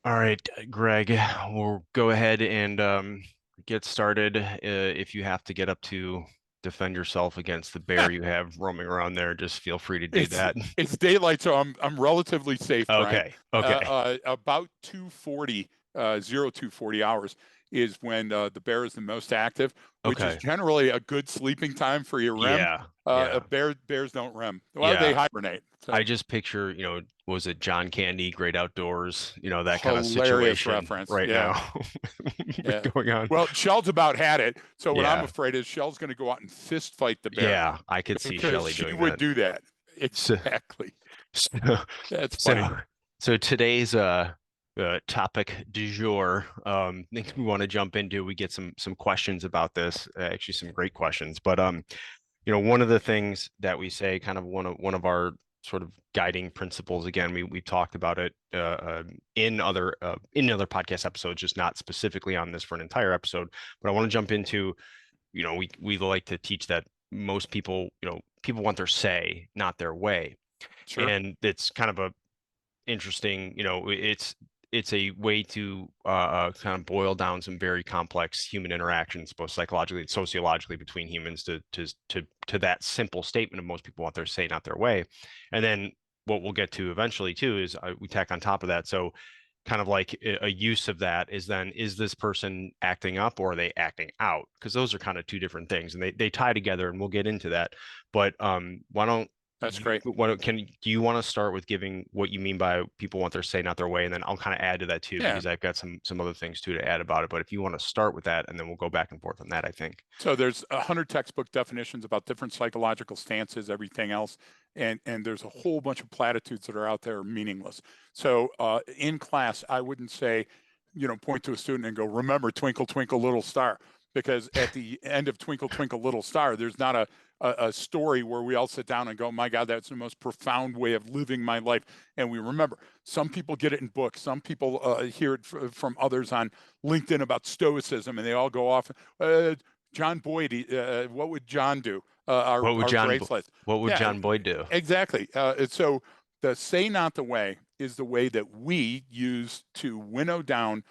All right, Greg, we'll go ahead and get started. If you have to get up to defend yourself against the bear you have roaming around there, just feel free to do It's that. it's daylight, so I'm relatively safe, Brian. Okay, okay, About 2:40, 0240 hours is when the bear is the most active, which is okay. generally a good sleeping time for your REM. Yeah, yeah, Bears don't REM. Well, they yeah. hibernate. I So just picture, was it John Candy, Great Outdoors, that kind of hilarious situation reference. right Yeah, now yeah. going on. Well, Shell's about had it. So what I'm Yeah, afraid is Shell's going to go out and fist fight the bear yeah, I could see because Shelley she doing would that. do that. So, Exactly. so, That's funny. so, so today's topic du jour, things we want to jump into. We get some questions about this, actually some great questions. But one of the things that we say, kind of one of our sort of guiding principles. Again, we talked about it in other podcast episodes, just not specifically on this for an entire episode. But I want to jump into, we like to teach that most people, people want their say, not their way, Sure. and it's kind of a interesting, it's a way to kind of boil down some very complex human interactions, both psychologically and sociologically, between humans to that simple statement of most people want their say, not their way. And then what we'll get to eventually too is we tack on top of that. So kind of like a use of that is then, is this person acting up or are they acting out? Because those are kind of two different things and they tie together, and we'll get into that. But why don't That's you great. what can do you want to start with giving what you mean by people want their say, not their way, and then I'll kind of add to that too, Yeah. because I've got some other things too to add about it. But if you want to start with that, and then we'll go back and forth on that, I think. So there's 100 textbook definitions about different psychological stances, everything else, and there's a whole bunch of platitudes that are out there meaningless. So in class, I wouldn't say, point to a student and go, "Remember, twinkle twinkle little star," because at the end of Twinkle Twinkle Little Star, there's not a story where we all sit down and go, "My God, that's the most profound way of living my life," and we remember. Some people get it in books. Some people hear it from others on LinkedIn about stoicism, and they all go off. John Boyd, what would John do? What would Our John bracelets. what would Yeah, John Boyd do? exactly. So the say not the way is the way that we use to winnow down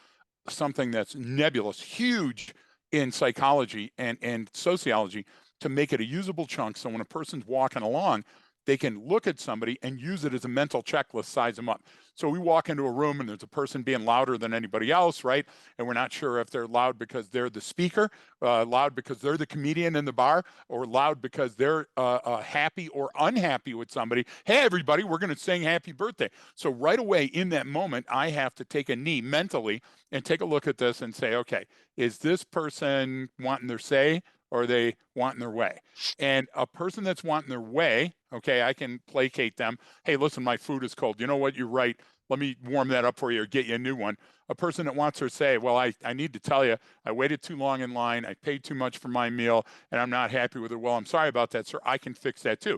something that's nebulous, huge in psychology and sociology to make it a usable chunk. So when a person's walking along, they can look at somebody and use it as a mental checklist, size them up. So we walk into a room and there's a person being louder than anybody else, right? And we're not sure if they're loud because they're the speaker, loud because they're the comedian in the bar, or loud because they're happy or unhappy with somebody. Hey, everybody, we're going to sing happy birthday. So right away in that moment, I have to take a knee mentally and take a look at this and say, okay, is this person wanting their say or are they wanting their way? And a person that's wanting their way, okay, I can placate them. Hey, listen, my food is cold. You know what? You're right. Let me warm that up for you or get you a new one. A person that wants their say, well, I need to tell you, I waited too long in line. I paid too much for my meal and I'm not happy with it. Well, I'm sorry about that, sir. I can fix that too.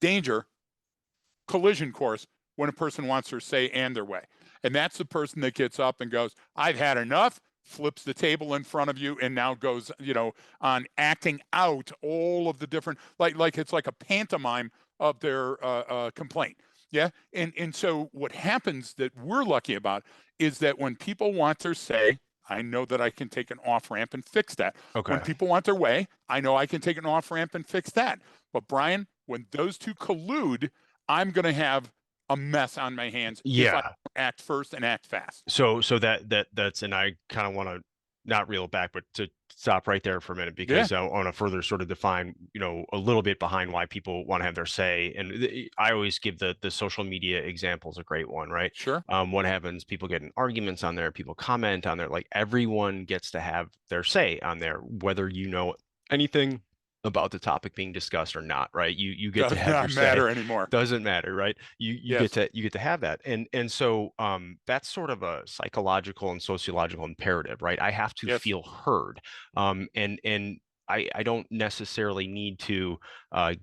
Danger, collision course when a person wants their say and their way. And that's the person that gets up and goes, I've had enough, flips the table in front of you, and now goes, on acting out all of the different, like it's like a pantomime of their complaint. Yeah. And so what happens that we're lucky about is that when people want their say, I know that I can take an off ramp and fix that. When Okay. people want their way, I know I can take an off ramp and fix that. But Brian, when those two collude, I'm going to have a mess on my hands if I Yeah. act first and act fast. So that's, and I kind of want to not reel it back, but to stop right there for a minute, Yeah, because I want to further sort of define, a little bit behind why people want to have their say. And I always give the social media example is a great one, right? sure. What happens? People get in arguments on there, people comment on there, like everyone gets to have their say on there, whether you know anything about the topic being discussed or not, right? You get to Does have your not say. matter anymore. Doesn't matter, right? You get Yes, to have that. And so that's sort of a psychological and sociological imperative, right? I have to yes. feel heard. And I don't necessarily need to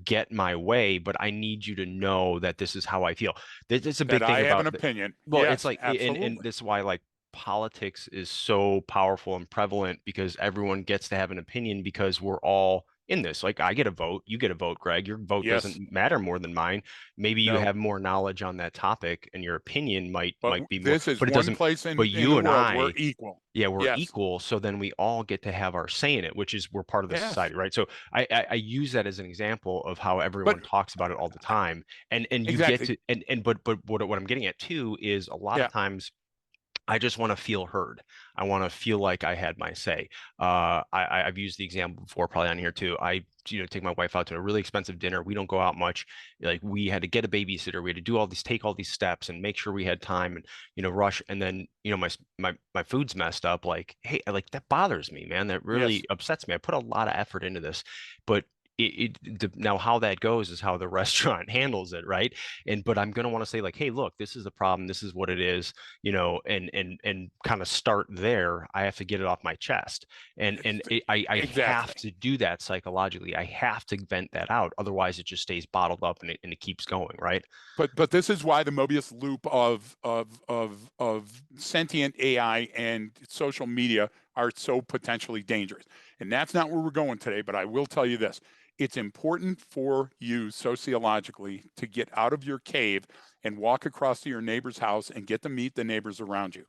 get my way, but I need you to know that this is how I feel. It's a That big I thing have an about opinion. well, it's Yes, like, and absolutely. this is why, like, politics is so powerful and prevalent, because everyone gets to have an opinion, because we're all in this. Like I get a vote, you get a vote, Greg. Your vote Yes. doesn't matter more than mine. Maybe you No. have more knowledge on that topic and your opinion But might be more, this is but it one doesn't, place but in you the and world we're I, equal. yeah, we're Yes. equal. So then we all get to have our say in it, which is we're part of the Yes. society, right? So I use that as an example of how But everyone talks about it all the time. And you get exactly. to but what I'm getting at too is a lot of Yeah. times I just want to feel heard. I want to feel like I had my say. I've used the example before, probably on here too. Take my wife out to a really expensive dinner. We don't go out much. Like we had to get a babysitter. We had to do all these, take all these steps, and make sure we had time, and rush. And then my food's messed up. Like, hey, like that bothers me, man. That really Yes. upsets me. I put a lot of effort into this, but now how that goes is how the restaurant handles it, right? But I'm gonna want to say like, hey, look, this is the problem. This is what it is, and kind of start there. I have to get it off my chest, I have Exactly. to do that psychologically. I have to vent that out, otherwise it just stays bottled up and it keeps going, right? But this is why the Mobius loop of sentient AI and social media are so potentially dangerous. And that's not where we're going today, but I will tell you this. It's important for you sociologically to get out of your cave and walk across to your neighbor's house and get to meet the neighbors around you.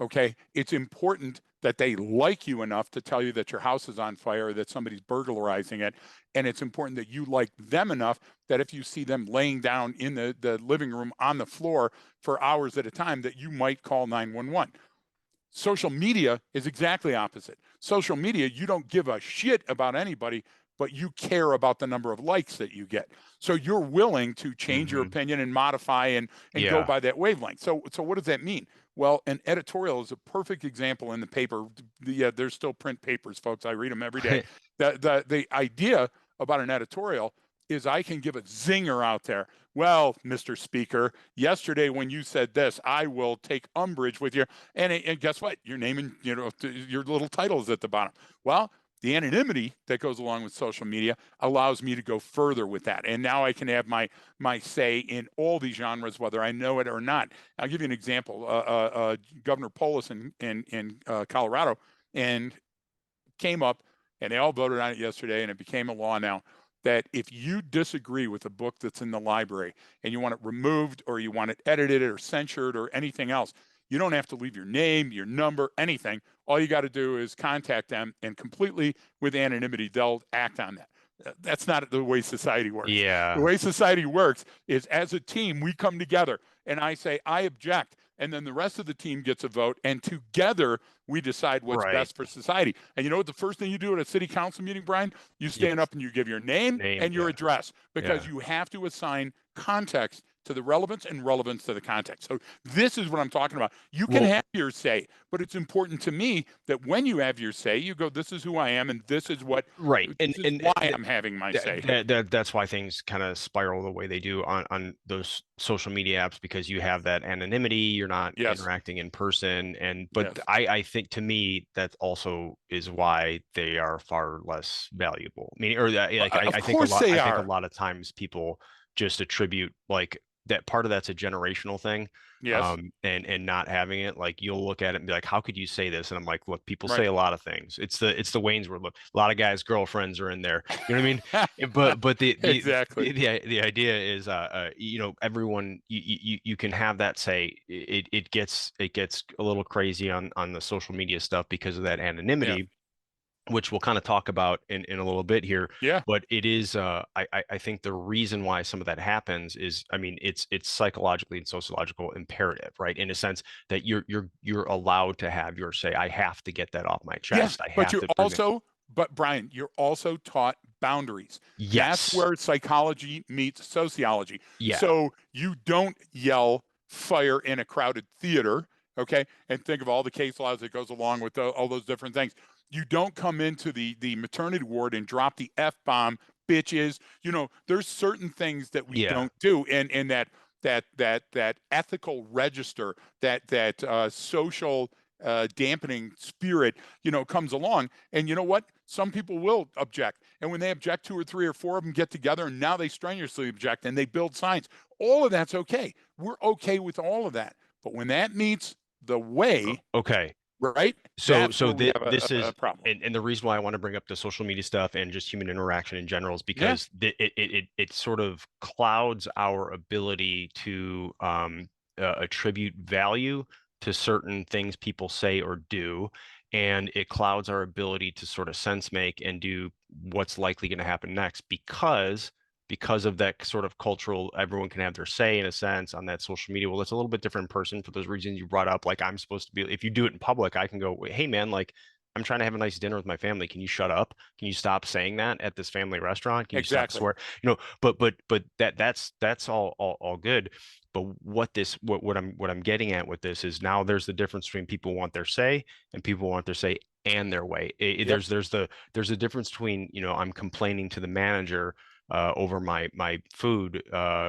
Okay. It's important that they like you enough to tell you that your house is on fire or that somebody's burglarizing it. And it's important that you like them enough that if you see them laying down in the living room on the floor for hours at a time, that you might call 911. Social media is exactly opposite. Social media, you don't give a shit about anybody, but you care about the number of likes that you get. So you're willing to change your Hmm. opinion and modify and go Yeah. by that wavelength. So what does that mean? Well, an editorial is a perfect example in the paper. There's still print papers, folks. I read them every day. The idea about an editorial is I can give a zinger out there. Well, Mr. Speaker, yesterday when you said this, I will take umbrage with you. And guess what? Your name and your little title is at the bottom. Well, the anonymity that goes along with social media allows me to go further with that, and now I can have my say in all these genres, whether I know it or not. I'll give you an example. Governor Polis in Colorado, and came up, and they all voted on it yesterday, and it became a law now that if you disagree with a book that's in the library and you want it removed or you want it edited or censored or anything else, you don't have to leave your name, your number, anything. All you got to do is contact them, and completely with anonymity, they'll act on that. That's not the way society works. The Yeah. way society works is as a team, we come together and I say, I object. And then the rest of the team gets a vote. And together we decide what's Right. best for society. And you know what the first thing you do at a city council meeting, Brian? You stand Yes. up and you give your name Name. and your Yeah. address, because Yeah. you have to assign context to the relevance and relevance to the context. So this is what I'm talking about. You can Well, have your say, but it's important to me that when you have your say, you go, this is who I am, and right. this is why I'm having my say. That's why things kind of spiral the way they do on those social media apps, because you have that anonymity, you're not Yes. interacting in person, and but Yes. I think to me that also is why they are far less valuable. Meaning, or that, like Of course they I think a are. lot of times people just attribute like that part of that's a generational thing, Yes. and not having it. Like you'll look at it and be like, how could you say this? And I'm like, look, people say Right. a lot of things. It's the Wayne's World. Look, a lot of guys' girlfriends are in there. You know what I mean? But Exactly. the idea is everyone, you can have that say. It gets a little crazy on the social media stuff because of that Yeah. anonymity, which we'll kind of talk about in a little bit here. Yeah. But it is, I think the reason why some of that happens is, I mean, it's psychologically and sociological imperative, right? In a sense that you're allowed to have your say. I have to get that off my Yeah. chest. I But have you're to present. also, but Brian, you're also taught boundaries. That's Yes. where psychology meets sociology. Yeah. So you don't yell fire in a crowded theater, okay? And think of all the case laws that goes along with all those different things. You don't come into the maternity ward and drop the F bomb, bitches. There's certain things that we Yeah. don't do, and that ethical register, that social dampening spirit, comes along. And you know what? Some people will object. And when they object, two or three or four of them get together and now they strenuously object and they build signs. All of that's okay. We're okay with all of that. But when that meets the way, Okay. right? So, That's so where we th have this a is, problem. and the reason why I want to bring up the social media stuff and just human interaction in general is Yeah, because it sort of clouds our ability to attribute value to certain things people say or do, and it clouds our ability to sort of sense make and do what's likely going to happen next because of that sort of cultural, everyone can have their say in a sense on that social media. Well, it's a little bit different in person for those reasons you brought up. Like I'm supposed to be, if you do it in public, I can go, hey man, like I'm trying to have a nice dinner with my family. Can you shut up? Can you stop saying that at this family restaurant? Can you stop exactly. swear? But that's all good. But what I'm getting at with this is now there's the difference between people want their say and people want their say and their way. Yep, There's a difference between, I'm complaining to the manager over my food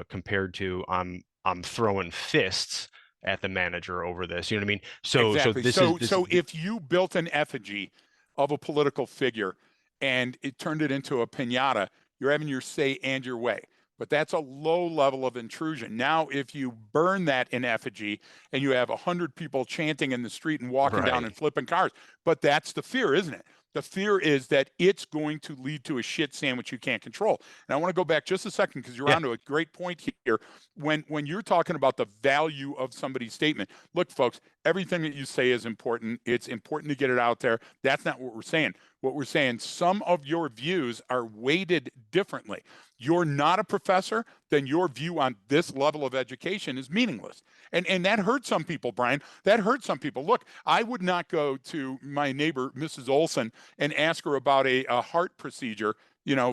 compared to I'm throwing fists at the manager over this. You know what I mean? So exactly. this is So if you built an effigy of a political figure and it turned it into a pinata, you're having your say and your way. But that's a low level of intrusion. Now, if you burn that in effigy and you have 100 people chanting in the street and walking down and right. flipping cars, but that's the fear, isn't it? The fear is that it's going to lead to a shit sandwich you can't control. And I want to go back just a second because you're Yeah. onto a great point here. When you're talking about the value of somebody's statement, look, folks, everything that you say is important. It's important to get it out there. That's not what we're saying. What we're saying, some of your views are weighted differently. You're not a professor, then your view on this level of education is meaningless. And that hurts some people, Brian. That hurts some people. Look, I would not go to my neighbor, Mrs. Olson, and ask her about a heart procedure,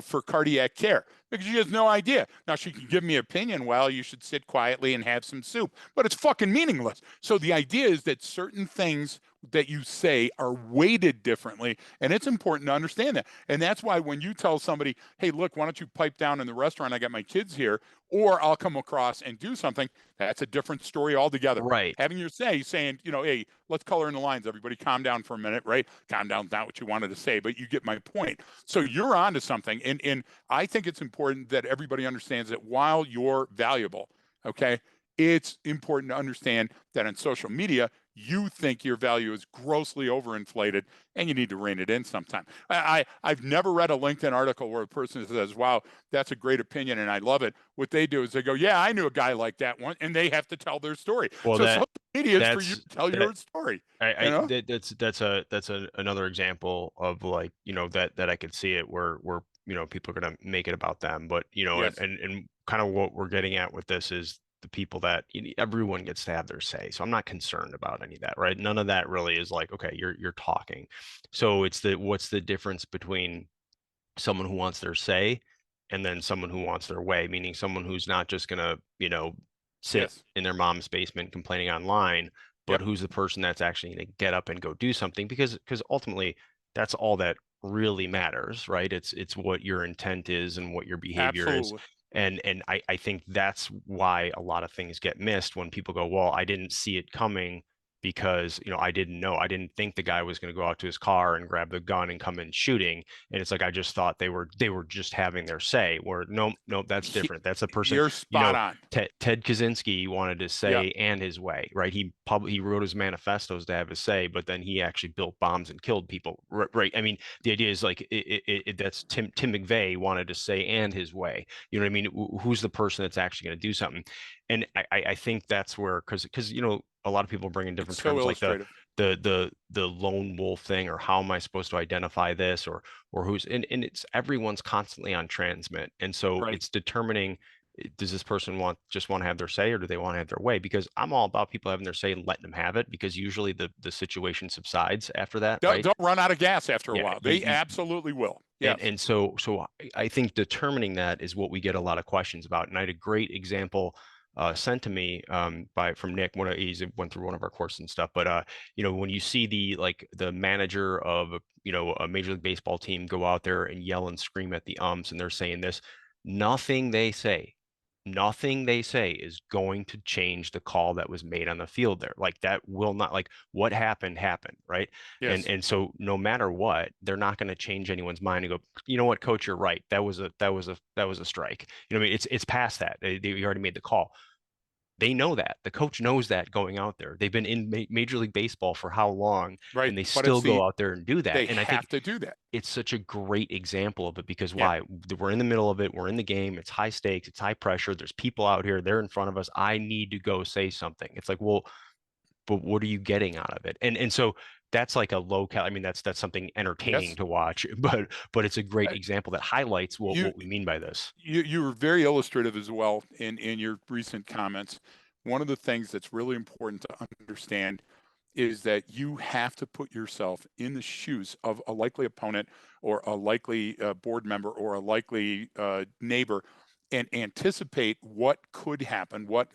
for cardiac care because she has no idea. Now she can give me opinion. Well, you should sit quietly and have some soup, but it's fucking meaningless. So the idea is that certain things that you say are weighted differently, and it's important to understand that. And that's why when you tell somebody, "Hey, look, why don't you pipe down in the restaurant? I got my kids here," or I'll come across and do something. That's a different story altogether. Right. Having your say, saying, "Hey, let's color in the lines. Everybody, calm down for a minute." Right? Calm down's not what you wanted to say, but you get my point. So you're on to something, and I think it's important that everybody understands that while you're valuable, okay, it's important to understand that on social media, you think your value is grossly overinflated and you need to rein it in sometime. I've never read a LinkedIn article where a person says, wow, that's a great opinion and I love it. What they do is they go, yeah, I knew a guy like that one, and they have to tell their story. Well, So social media is for you that's to tell that your story, you I know? that's another example of like, that I could see it where people are gonna make it about them. But Yes. and kind of what we're getting at with this is the people that everyone gets to have their say. So I'm not concerned about any of that, right? None of that really is like, okay, you're talking. So it's what's the difference between someone who wants their say and then someone who wants their way, meaning someone who's not just gonna, sit Yes. in their mom's basement complaining online, but Yep. who's the person that's actually gonna get up and go do something because ultimately that's all that really matters, right? It's what your intent is and what your behavior is. Absolutely. And I think that's why a lot of things get missed when people go, well, I didn't see it coming because I didn't know. I didn't think the guy was going to go out to his car and grab the gun and come in shooting. And it's like I just thought they were just having their say. Where no, no, that's different. That's a person. You're spot on. Ted Kaczynski wanted to Yep. say and his way, right? He wrote his manifestos to have his say, but then he actually built bombs and killed people, right? I mean, the idea is like that's Tim McVeigh wanted to say and his way. You know what I mean? Who's the person that's actually going to do something? And I think that's where because a lot of people bring in It's different so terms like the illustrative. the the lone wolf thing, or how am I supposed to identify this, or who's, and it's everyone's constantly on transmit, and so Right. it's determining, does this person just want to have their say, or do they want to have their way? Because I'm all about people having their say and letting them have it, because usually the situation subsides after that, right? They'll run out of gas after a Yeah, while. They absolutely will. and Yes. and so I think determining that is what we get a lot of questions about. And I had a great example sent to me by from Nick. He's went through one of our courses and stuff. But when you see the manager of a Major League Baseball team go out there and yell and scream at the umps, and they're saying this, nothing they say, nothing they say is going to change the call that was made on the field there. Like that will not, like what happened, right? And Yes. and so no matter what, they're not going to change anyone's mind and go, you know what, coach, you're right. That was a strike. You know what I mean? It's past that. They already made the call. They know that. The coach knows that going out there. They've been in Major League Baseball for how long, right? and they But it's still the go out there and do that. they And I think have to do that. it's such a great example of it because Yeah. why? We're in the middle of it. We're in the game. It's high stakes. It's high pressure. There's people out here. They're in front of us. I need to go say something. It's like, well, but what are you getting out of it? And so that's like a low cal. I mean, that's something entertaining Yes. to watch, but it's a great Uh, example that highlights You what we mean by this. you were very illustrative as well in your recent comments. One of the things that's really important to understand is that you have to put yourself in the shoes of a likely opponent or a likely board member or a likely neighbor and anticipate what could happen, what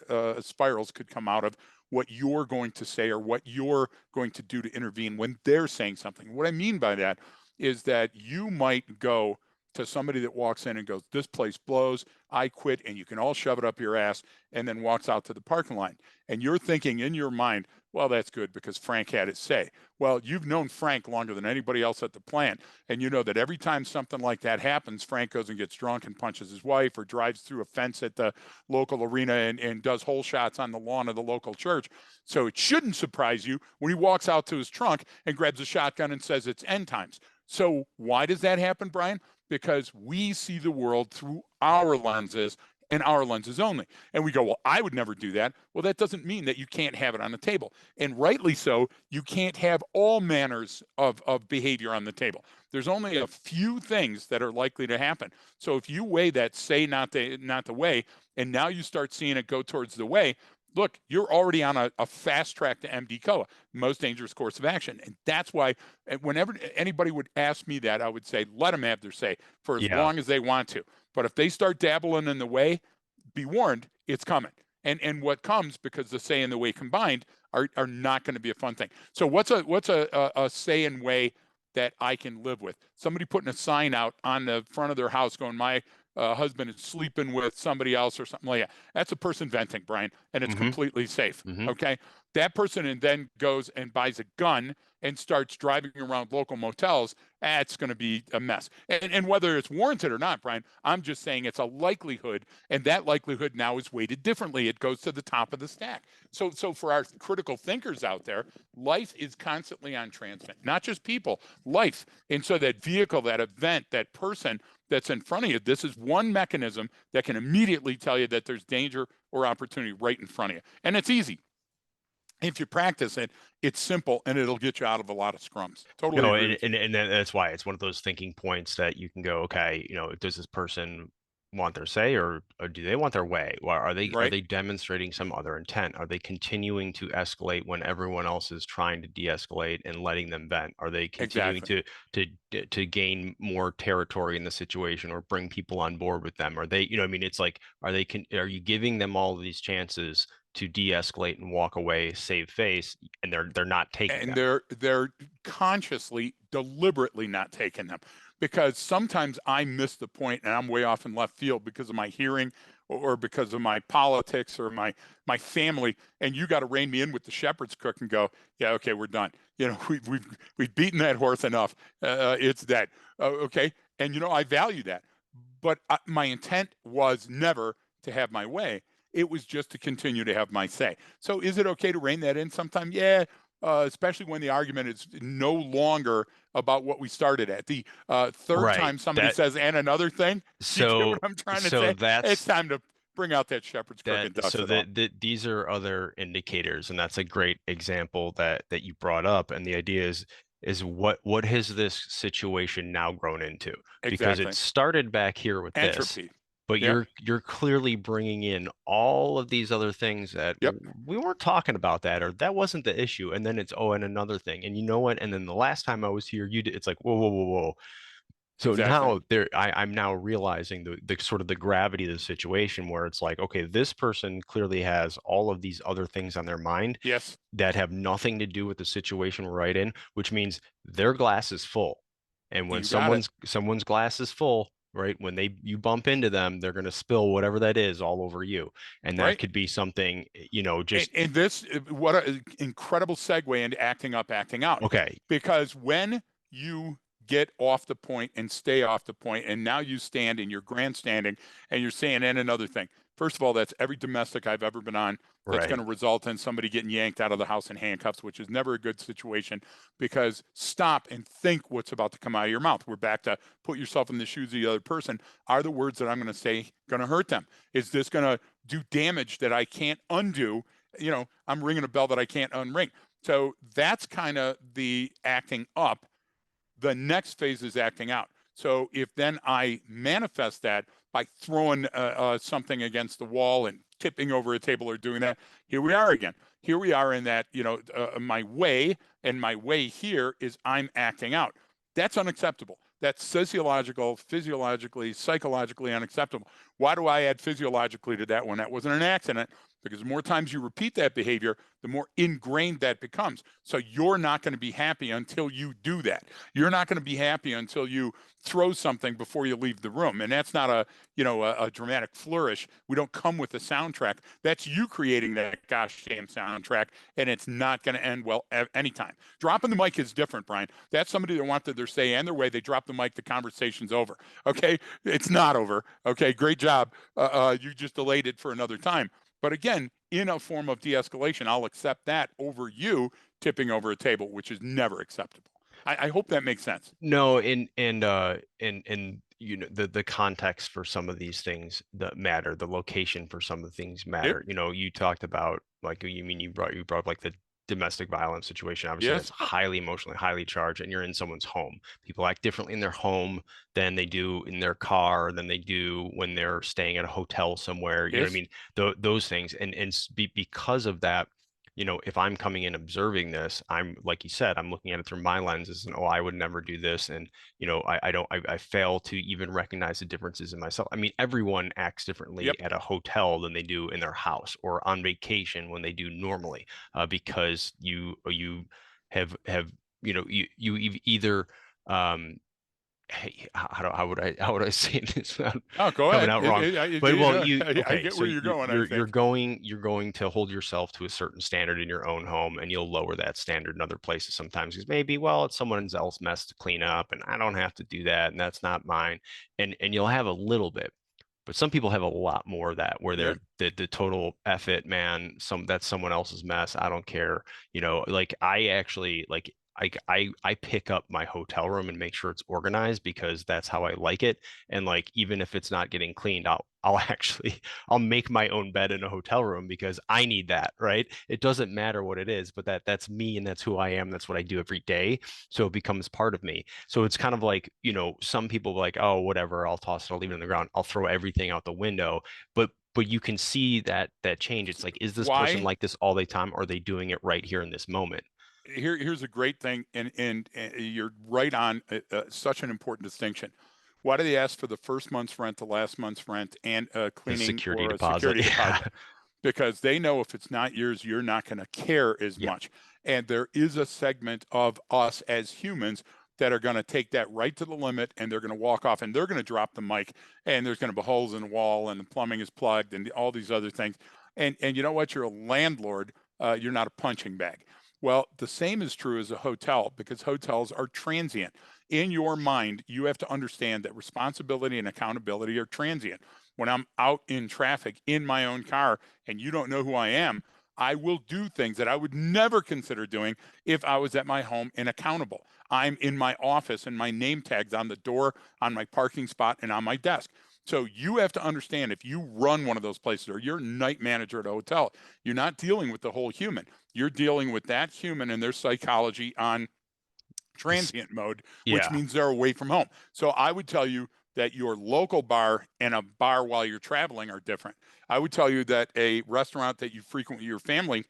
spirals could come out of what you're going to say or what you're going to do to intervene when they're saying something. What I mean by that is that you might go to somebody that walks in and goes, "This place blows. I quit," and you can all shove it up your ass, and then walks out to the parking lot. And you're thinking in your mind, well, that's good because Frank had his say. Well, you've known Frank longer than anybody else at the plant, and you know that every time something like that happens, Frank goes and gets drunk and punches his wife or drives through a fence at the local arena and does hole shots on the lawn of the local church. So it shouldn't surprise you when he walks out to his trunk and grabs a shotgun and says it's end times. So why does that happen, Brian? Because we see the world through our lenses and our lenses only. And we go, well, I would never do that. Well, that doesn't mean that you can't have it on the table. And rightly so, you can't have all manners of behavior on the table. There's only a few things that are likely to happen. So if you weigh that say not the way, and now you start seeing it go towards the way, look, you're already on a fast track to MD-COA, most dangerous course of action. And that's why whenever anybody would ask me that, I would say, let them have their say for as Yeah. long as they want to. But if they start dabbling in the way, be warned, it's coming. And what comes because the say and the way combined are not going to be a fun thing. So what's a say and way that I can live with? Somebody putting a sign out on the front of their house going, my husband is sleeping with somebody else or something like that. That's a person venting, Brian, and it's Hmm. completely safe. Hmm. Okay. That person and then goes and buys a gun and starts driving around local motels, that's going to be a mess. And whether it's warranted or not, Brian, I'm just saying it's a likelihood, and that likelihood now is weighted differently. It goes to the top of the stack. So for our critical thinkers out there, life is constantly on transmit, not just people, life. And so that vehicle, that event, that person that's in front of you, this is one mechanism that can immediately tell you that there's danger or opportunity right in front of you. And it's easy. If you practice it, it's simple and it'll get you out of a lot of scrums. Totally No, agree and, with you. and and that's why it's one of those thinking points that you can go, okay, does this person want their say, or do they want their way? Or are Right? they demonstrating some other intent? Are they continuing to escalate when everyone else is trying to de-escalate and letting them vent? Are they continuing Exactly. to gain more territory in the situation or bring people on board with them? Are they, I mean, it's like, are you giving them all of these chances to de-escalate and walk away, save face, and they're not taking And them? they're consciously, deliberately not taking them because sometimes I miss the point and I'm way off in left field because of my hearing or because of my politics or my family. And you got to rein me in with the shepherd's crook and go, yeah, okay, we're done. We've beaten that horse enough. It's dead. Okay, and I value that, but my intent was never to have my way. It was just to continue to have my say. So is it okay to rein that in sometime? Yeah, especially when the argument is no longer about what we started at. The third Right. time somebody That says, and another thing, do you get what so I'm trying to so say? It's that's time to bring out that shepherd's crook that and dust so it off. these are other indicators, and that's a great example that you brought up. And the idea is what has this situation now grown into? Because it Exactly. started back here with this, Entropy. but Yep. you're clearly bringing in all of these other things that Yep. we weren't talking about that, or that wasn't the issue. And then it's, oh, and another thing. And you know what? And then the last time I was here, you did, it's like, whoa, whoa, whoa, whoa. So Exactly. now I'm now realizing the sort of the gravity of the situation where it's like, okay, this person clearly has all of these other things on their mind Yes. that have nothing to do with the situation we're right in, which means their glass is full. And when You got it. someone's glass is full, right, when you bump into them, they're going to spill whatever that is all over you. And that Right. could be something, And, just and this, what an incredible segue into acting up, acting out. okay. Because when you get off the point and stay off the point, and now you stand and you're grandstanding and you're saying, and another thing, First of all, that's every domestic I've ever been on that's going Right. to result in somebody getting yanked out of the house in handcuffs, which is never a good situation because stop and think what's about to come out of your mouth. We're back to put yourself in the shoes of the other person. Are the words that I'm going to say going to hurt them? Is this going to do damage that I can't undo? You know, I'm ringing a bell that I can't unring. So that's kind of the acting up. The next phase is acting out. So if then I manifest that by throwing something against the wall and tipping over a table or doing that, here we are again. Here we are in that, my way, and my way here is I'm acting out. That's unacceptable. That's sociological, physiologically, psychologically unacceptable. Why do I add physiologically to that one? That wasn't an accident, because the more times you repeat that behavior, the more ingrained that becomes. So you're not going to be happy until you do that. You're not going to be happy until you throw something before you leave the room. And that's not a dramatic flourish. We don't come with a soundtrack. That's you creating that gosh damn soundtrack, and it's not going to end well anytime. Dropping the mic is different, Brian. That's somebody that wanted their say and their way. They drop the mic, the conversation's over. Okay, it's not over. Okay, great job. You just delayed it for another time. But again, in a form of de-escalation, I'll accept that over you tipping over a table, which is never acceptable. I hope that makes sense. No, and the context for some of these things that matter, the location for some of the things Yep. matter. You talked about like you brought up like the domestic violence situation. Obviously, that's Yes. highly emotionally, highly charged, and you're in someone's home. People act differently in their home than they do in their car, than they do when they're staying at a hotel somewhere. You know what I Yes. mean? Those things, and because of that, if I'm coming in observing this, I'm like you said, I'm looking at it through my lenses, and I would never do this, and I fail to even recognize the differences in myself. I mean, everyone acts differently Yep. at a hotel than they do in their house or on vacation when they do normally, because you have either hey, how would I say this without Oh, go coming ahead. out wrong? But well, I okay, get so where you're you're going, I you're you're think. going you're going to hold yourself to a certain standard in your own home, and you'll lower that standard in other places sometimes because maybe, well, it's someone else's mess to clean up, and I don't have to do that, and that's not mine, and you'll have a little bit. But some people have a lot more of that where Yep. they're the total F it, man. That's someone else's mess. I don't care. Like I actually like I pick up my hotel room and make sure it's organized because that's how I like it. And like even if it's not getting cleaned, I'll actually I'll make my own bed in a hotel room because I need that, right? It doesn't matter what it is, but that's me and that's who I am. That's what I do every day. So it becomes part of me. So it's kind of like, some people like, oh, whatever, I'll toss it, I'll leave it on the ground, I'll throw everything out the window. But you can see that change. It's like, is this person Why? like this all the time? Or are they doing it right here in this moment? Here's a great thing, and you're right on such an important distinction. Why do they ask for the first month's rent, the last month's rent, and a The cleaning security or a deposit. security Yeah. deposit? Because they know if it's not yours, you're not going to care as Yeah. much. And there is a segment of us as humans that are going to take that right to the limit, and they're going to walk off and they're going to drop the mic, and there's going to be holes in the wall and the plumbing is plugged and all these other things. And you know what? You're a landlord. You're not a punching bag. Well, the same is true as a hotel because hotels are transient. In your mind, you have to understand that responsibility and accountability are transient. When I'm out in traffic in my own car and you don't know who I am, I will do things that I would never consider doing if I was at my home and accountable. I'm in my office and my name tag's on the door, on my parking spot, and on my desk. So you have to understand if you run one of those places or you're a night manager at a hotel, you're not dealing with the whole human. You're dealing with that human and their psychology on This, transient mode, which yeah. means they're away from home. So I would tell you that your local bar and a bar while you're traveling are different. I would tell you that a restaurant that you frequent with your family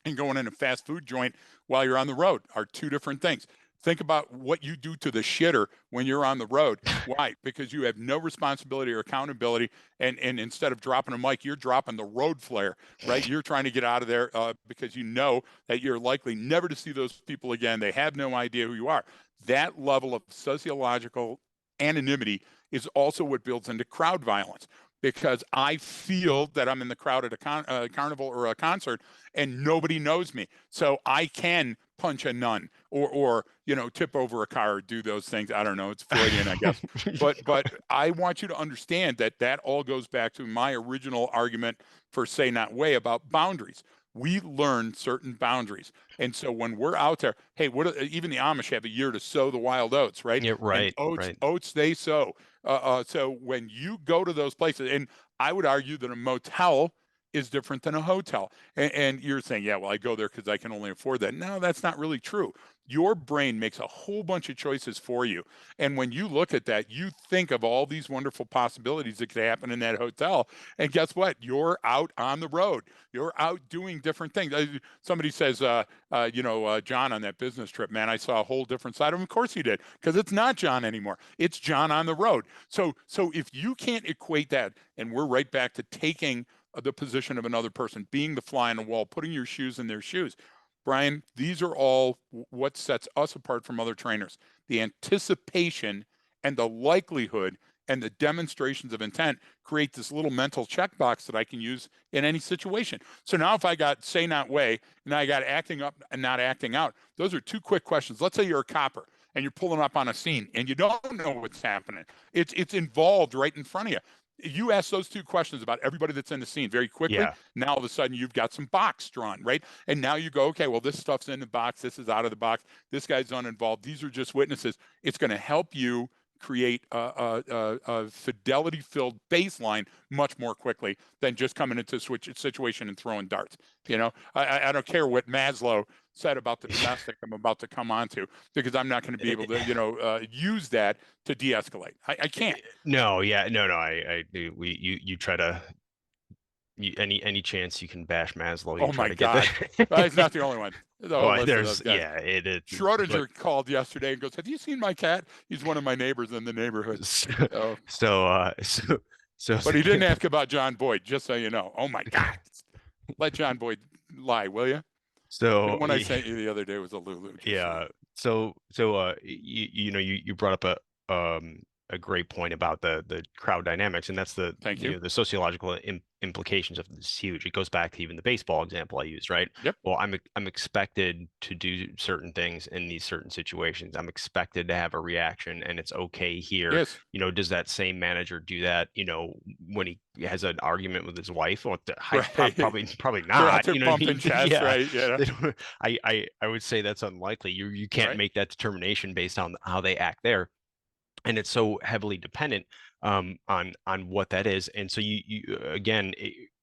and going in a fast food joint while you're on the road are two different things. Think about what you do to the shitter when you're on the road. Why? Because you have no responsibility or accountability. And instead of dropping a mic, you're dropping the road flare, right? You're trying to get out of there because you know that you're likely never to see those people again. They have no idea who you are. That level of sociological anonymity is also what builds into crowd violence. because I feel that I'm in the crowd at a carnival or a concert and nobody knows me. So I can punch a nun or tip over a car or do those things. I don't know. It's Freudian, I guess. But I want you to understand that that all goes back to my original argument for say not way about boundaries. We learn certain boundaries. And so when we're out there, hey, even the Amish have a year to sow the wild oats, right? Yeah, And right, oats, right. oats they sow. So when you go to those places, and I would argue that a motel is different than a hotel. And you're saying, yeah, well, I go there because I can only afford that. No, that's not really true. Your brain makes a whole bunch of choices for you. And when you look at that, you think of all these wonderful possibilities that could happen in that hotel. And guess what? You're out on the road. You're out doing different things. Somebody says, John on that business trip, man, I saw a whole different side of him. Of course he did, because it's not John anymore. It's John on the road. So if you can't equate that, and we're right back to taking the position of another person, being the fly on the wall, putting your shoes in their shoes. Brian, these are all what sets us apart from other trainers. The anticipation and the likelihood and the demonstrations of intent create this little mental checkbox that I can use in any situation. So now if I got say not way and I got acting up and not acting out, those are two quick questions. Let's say you're a copper and you're pulling up on a scene and you don't know what's happening. It's involved right in front of you. You ask those two questions about everybody that's in the scene very quickly. Yeah. Now all of a sudden you've got some box drawn, right? And now you go, okay, well, this stuff's in the box. This is out of the box. This guy's uninvolved. These are just witnesses. It's going to help you create a fidelity-filled baseline much more quickly than just coming into a situation and throwing darts. I don't care what Maslow said about the domestic I'm about to come onto, because I'm not going to be able to, use that to de-escalate. I can't. No, yeah, no. You try to any chance you can bash Maslow, you Oh try my to get God. He's that. not the only one. There's a whole Oh, list of those there's guys. yeah, it but Schrodinger called yesterday and goes, "Have you seen my cat? He's one of my neighbors in the neighborhood." so So, so but he didn't ask about John Boyd, just so you know. Oh my God. Let John Boyd lie, will you? The so one I sent you the other day was a Lulu, just so you yeah. know. You brought up a great point about the crowd dynamics, and that's Thank you. the sociological implications of this huge. It goes back to even the baseball example I used, right? Yep. Well, I'm expected to do certain things in these certain situations. I'm expected to have a reaction, and it's okay here. Yes. Does that same manager do that, when he has an argument with his wife? Well, Right. probably They're out not. there You know what I bumping mean? chests, Yeah, right? Yeah. they don't, I would say that's unlikely. You can't Right. make that determination based on how they act there, and it's so heavily dependent on what that is. And so you again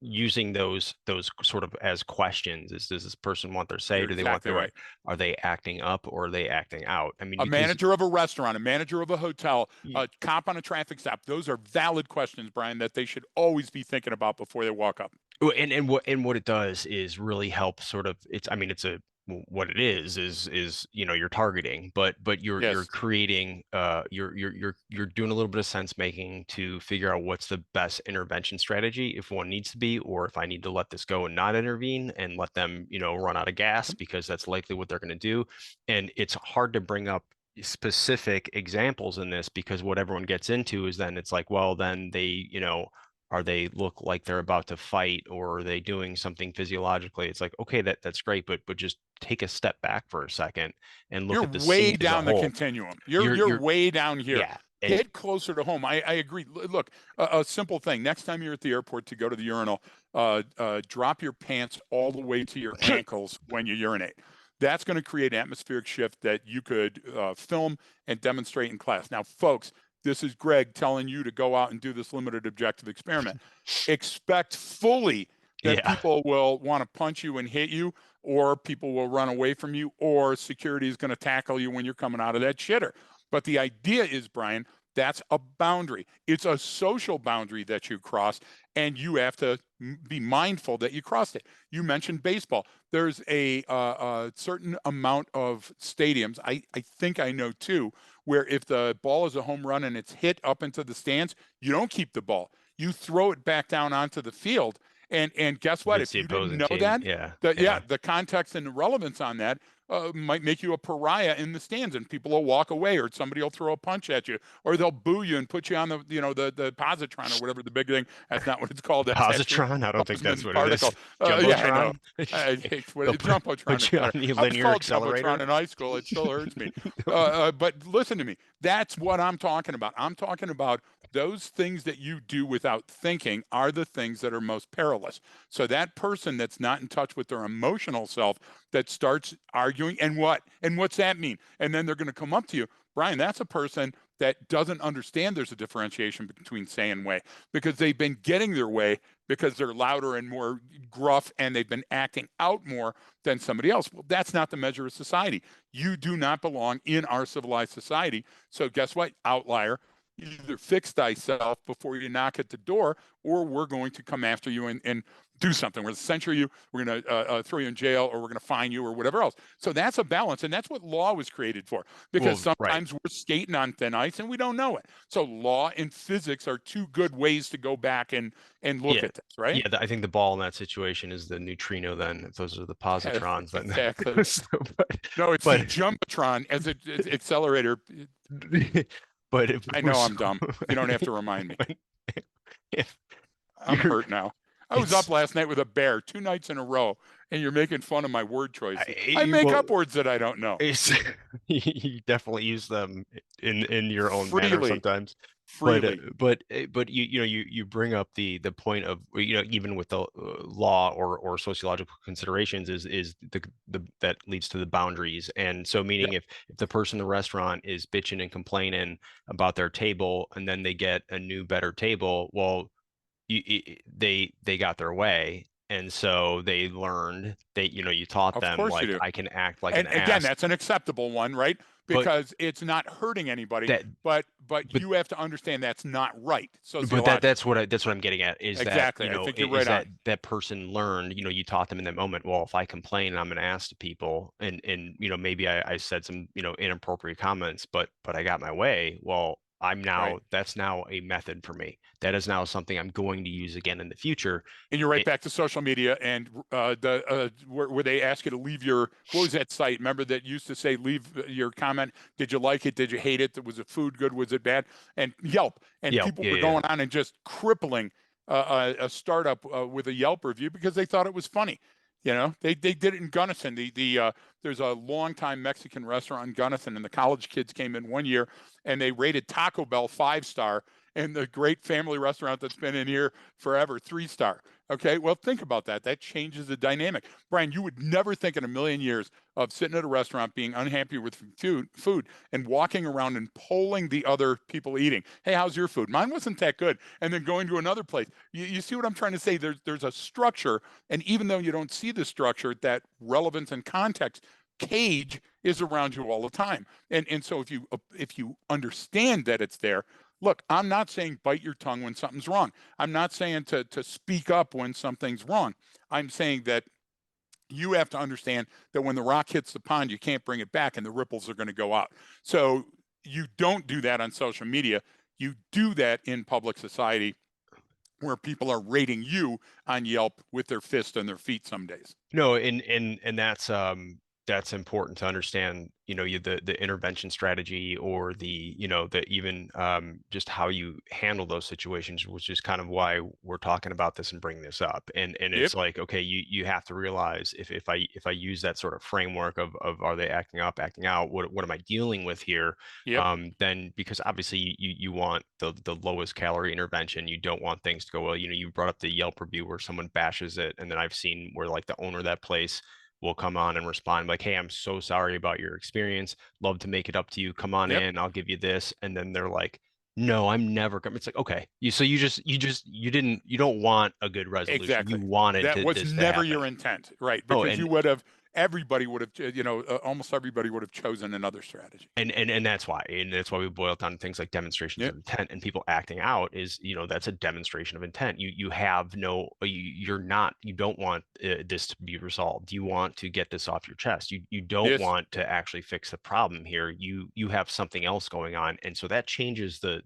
using those sort of as questions is, does this person want their say? You're Do they want exactly their right. right? Are they acting up or are they acting out? I mean, A because manager of a restaurant, a manager of a hotel, you, a cop on a traffic stop. Those are valid questions, Brian, that they should always be thinking about before they walk up. and what it does is really help sort of it's I mean it's a what it is you're targeting, but you're Yes. creating you're doing a little bit of sense making to figure out what's the best intervention strategy if one needs to be, or if I need to let this go and not intervene and let them run out of gas, because that's likely what they're going to do. And it's hard to bring up specific examples in this, because what everyone gets into is then it's like, well, then they are they look like they're about to fight, or are they doing something physiologically? It's like, okay, that's great, but just take a step back for a second and look You're at the way scene as a down the whole. continuum. You're You're you're you're way down here. yeah, and Get closer to home. I agree. Look, a simple thing. Next time you're at the airport to go to the urinal, drop your pants all the way to your ankles when you urinate. That's going to create an atmospheric shift that you could film and demonstrate in class. Now, folks, this is Greg telling you to go out and do this limited objective experiment. Expect fully that yeah, people will want to punch you and hit you, or people will run away from you, or security is going to tackle you when you're coming out of that shitter. But the idea is, Brian, that's a boundary. It's a social boundary that you cross, and you have to be mindful that you crossed it. You mentioned baseball. There's a certain amount of stadiums, I think I know too, where if the ball is a home run and it's hit up into the stands, you don't keep the ball. You throw it back down onto the field. And guess if what? it's If the you didn't opposing know team, that, yeah, yeah, yeah. the context and the relevance on that might make you a pariah in the stands, and people will walk away, or somebody will throw a punch at you, or they'll boo you and put you on the the positron or whatever the big thing. That's not what it's called. That's actually Positron? I don't think that's Bozeman what it is. particle. Yeah, I know. Jumbotron? They'll Jumbotron put is you on better. the I was linear called Jumbotron accelerator. in high school. It still hurts me. But listen to me. That's what I'm talking about. I'm talking about those things that you do without thinking are the things that are most perilous. So that person that's not in touch with their emotional self that starts arguing, and what's that mean? And then they're going to come up to you, Brian, that's a person that doesn't understand there's a differentiation between say and way, because they've been getting their way because they're louder and more gruff, and they've been acting out more than somebody else. Well, that's not the measure of society. You do not belong in our civilized society. So guess what? Outlier. Either fix thyself before you knock at the door, or we're going to come after you and do something. We're going to censure you. We're going to throw you in jail, or we're going to fine you, or whatever else. So that's a balance, and that's what law was created for. Because Well, right. sometimes we're skating on thin ice and we don't know it. So law and physics are two good ways to go back and look Yeah. at this, right? Yeah, I think the ball in that situation is the neutrino then. If those are the positrons, then Exactly. so, but No, it's the but jumbotron as an accelerator. but if I we're know so I'm dumb. You don't have to remind me. if I'm you're hurt now. I was up it's last night with a bear 2 nights in a row, and you're making fun of my word choices. I I, make well up words that I don't know it's you definitely use them in your own manner freely, sometimes. freely. But you bring up the point of even with the law or sociological considerations is the that leads to the boundaries. And so meaning Yep, if the person in the restaurant is bitching and complaining about their table, and then they get a new better table, well, they got their way, and so they learned, you taught of them course you like do. I can act like an And again, ass. that's an acceptable one, right? but Because it's not hurting anybody, that but but you have to understand that's not right that's sociologically. that's what I'm getting at, is that Exactly. I think you're is right that on. that person learned, you taught them in that moment, well, if I complain and I'm an ass to people, and maybe I said some inappropriate comments, but I got my way, well, Right. that's now a method for me. That is now something I'm going to use again in the future. And you're right It, back to social media and where they ask you to leave your, what was that site? Remember that used to say leave your comment. Did you like it? Did you hate it? Was the food good? Was it bad? And Yelp, and yeah, people yeah, were yeah. going on and just crippling a startup with a Yelp review because they thought it was funny. They did it in Gunnison. There's a longtime Mexican restaurant in Gunnison, and the college kids came in one year and they rated Taco Bell 5 star, and the great family restaurant that's been in here forever 3 star. Okay, well, think about that. That changes the dynamic. Brian, you would never think in a million years of sitting at a restaurant, being unhappy with food, and walking around and polling the other people eating. Hey, how's your food? Mine wasn't that good. And then going to another place. You see what I'm trying to say? There's a structure, and even though you don't see the structure, that relevance and context cage is around you all the time. And so if you understand that it's there, look, I'm not saying bite your tongue when something's wrong. I'm not saying to speak up when something's wrong. I'm saying that you have to understand that when the rock hits the pond, you can't bring it back, and the ripples are going to go out. So you don't do that on social media. You do that in public society where people are rating you on Yelp with their fist and their feet some days. No, and that's important to understand, the intervention strategy, or the even just how you handle those situations, which is kind of why we're talking about this and bringing this up. And Yep. it's like, okay, you have to realize, if I use that sort of framework of are they acting up, acting out, what am I dealing with here? Yep. Then, because obviously you want the lowest calorie intervention. You don't want things to go well. You brought up the Yelp review where someone bashes it, and then I've seen where like the owner of that place will come on and respond like, "Hey, I'm so sorry about your experience. Love to make it up to you. Come on Yep. in. I'll give you this." And then they're like, "No, I'm never coming." It's like, okay, you don't want a good resolution. You Exactly. wanted That to was this to never happen. your intent, right? Oh, Because you would have, everybody would have, almost everybody would have chosen another strategy. and that's why we boil it down to things like demonstrations Yep. of intent, and people acting out is, that's a demonstration of intent. You have no, you're not, you don't want this to be resolved. You want to get this off your chest. You don't Yes, want to actually fix the problem here. You have something else going on, and so that changes the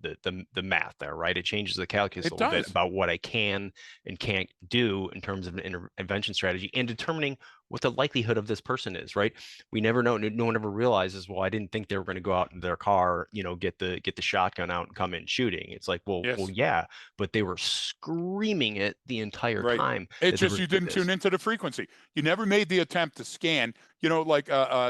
math there, right? It changes the calculus a it little bit does. about what I can and can't do in terms of an intervention strategy, and determining what the likelihood of this person is, right? We never know. No one ever realizes, well, I didn't think they were going to go out in their car, get the shotgun out and come in shooting. It's like, well, Yes. yeah, but they were screaming it the entire Right. time It's that there just was you didn't tune this. into the frequency. You never made the attempt to scan. Like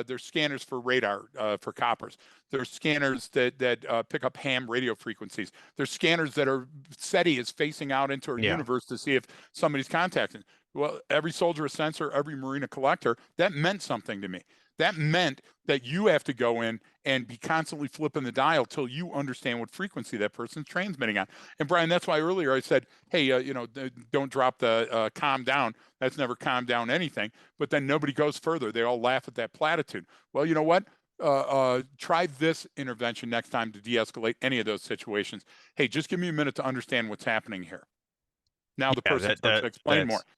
there's scanners for radar for coppers. There's scanners that pick up ham radio frequencies. There's scanners that are SETI is facing out into our Yeah, universe to see if somebody's contacting. Well, every soldier a sensor, every marine a collector. That meant something to me. That meant that you have to go in and be constantly flipping the dial till you understand what frequency that person's transmitting on. And Brian, that's why earlier I said, hey, don't drop the calm down. That's never calmed down anything. But then nobody goes further. They all laugh at that platitude. Well, you know what? Try this intervention next time to de-escalate any of those situations. Hey, just give me a minute to understand what's happening here. Now the yeah, person starts to explain more. that's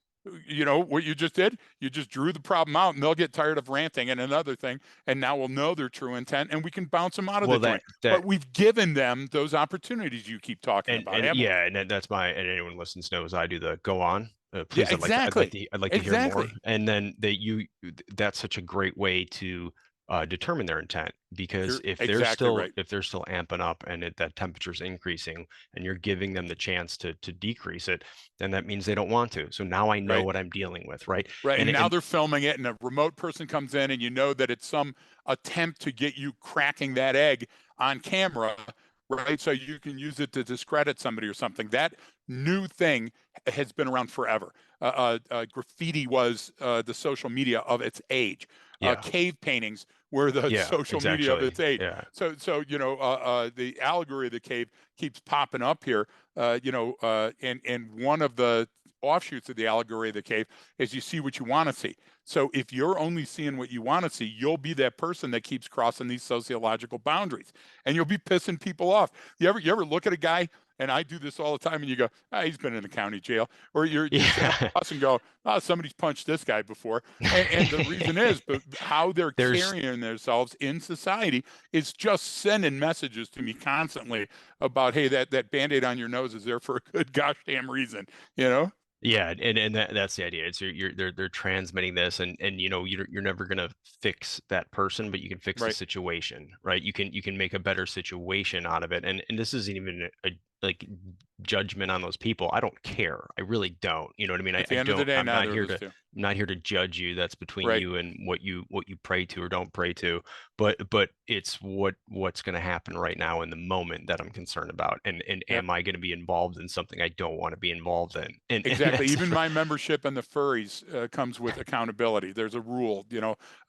You know what you just did? You just drew the problem out, and they'll get tired of ranting and another thing, and now we'll know their true intent, and we can bounce them out of the well, joint. that But we've given them those opportunities you keep talking about, and haven't we? yeah, and that's my and anyone listens knows I do the go on. Yeah, Please, exactly. I'd like to hear more. Exactly. And then that's such a great way to determine their intent because You're exactly right. if they're still amping up and that temperature's increasing and you're giving them the chance to decrease it, then that means they don't want to. So now I know Right. what I'm dealing with, right? Right. And now And they're filming it, and a remote person comes in, and you know that it's some attempt to get you cracking that egg on camera, right? So you can use it to discredit somebody or something. That new thing has been around forever. Graffiti was the social media of its age. yeah, Cave paintings were the yeah, social media of exactly. its age. Yeah, So the allegory of the cave keeps popping up here. And one of the offshoots of the allegory of the cave is you see what you want to see. So if you're only seeing what you want to see, you'll be that person that keeps crossing these sociological boundaries, and you'll be pissing people off. You ever look at a guy, and I do this all the time, and you go, he's been in the county jail, or you sit on yeah. the bus and go, somebody's punched this guy before, and the reason is, but how they're There's carrying themselves in society is just sending messages to me constantly about, hey, that band-aid on your nose is there for a good gosh damn reason, you know? Yeah, and that's the idea. It's they're transmitting this, and you're never gonna fix that person, but you can fix the Right. situation, right? You can make a better situation out of it, and this isn't even like judgment on those people. I don't care. I really don't. You know what I mean? At I the end of the don't. day, neither of us do. I'm not here to judge you. That's between Right. you and what you pray to or don't pray to. But it's what's going to happen right now in the moment that I'm concerned about. And Yep. am I going to be involved in something I don't want to be involved in? And Exactly. that's Even my membership in the furries comes with accountability. There's a rule,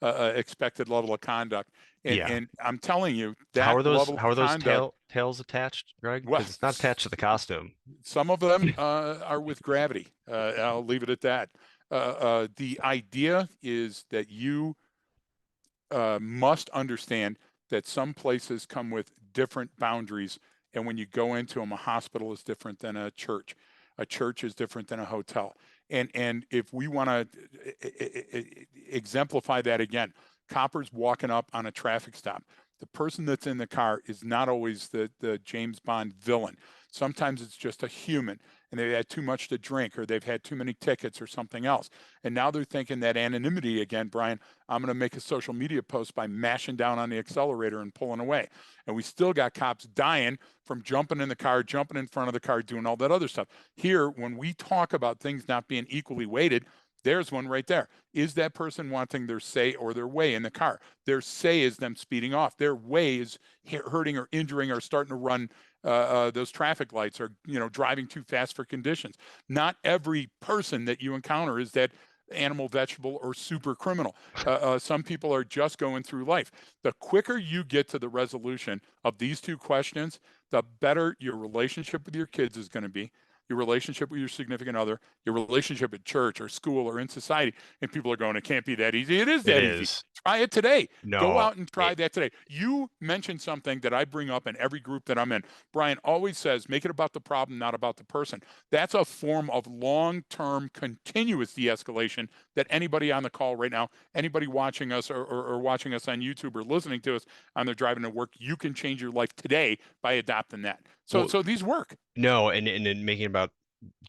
expected level of conduct, and yeah. and I'm telling you that level How of are those conduct. tails attached, Greg? Well, Because it's not attached to the costume. some of them are with gravity. I'll leave it at that. The idea is that you must understand that some places come with different boundaries. And when you go into them, a hospital is different than a church. A church is different than a hotel. And if we want to exemplify that again, coppers walking up on a traffic stop. The person that's in the car is not always the James Bond villain. Sometimes it's just a human, and they've had too much to drink, or they've had too many tickets, or something else. And now they're thinking that anonymity again, Brian. I'm going to make a social media post by mashing down on the accelerator and pulling away. And we still got cops dying from jumping in the car, jumping in front of the car, doing all that other stuff. Here, when we talk about things not being equally weighted, there's one right there. Is that person wanting their say or their way in the car? Their say is them speeding off. Their way is hurting or injuring or starting to run those traffic lights, or driving too fast for conditions. Not every person that you encounter is that animal, vegetable, or super criminal. Some people are just going through life. The quicker you get to the resolution of these two questions, the better your relationship with your kids is going to be, your relationship with your significant other, your relationship at church or school or in society. And people are going, it can't be that easy. It is It that easy. is. Try it today. Go No, out and try that today. You mentioned something that I bring up in every group that I'm in. Brian always says, make it about the problem, not about the person. That's a form of long-term, continuous de-escalation that anybody on the call right now, anybody watching us or watching us on YouTube or listening to us on their driving to work, you can change your life today by adopting that. So well, so these work. no, and then making about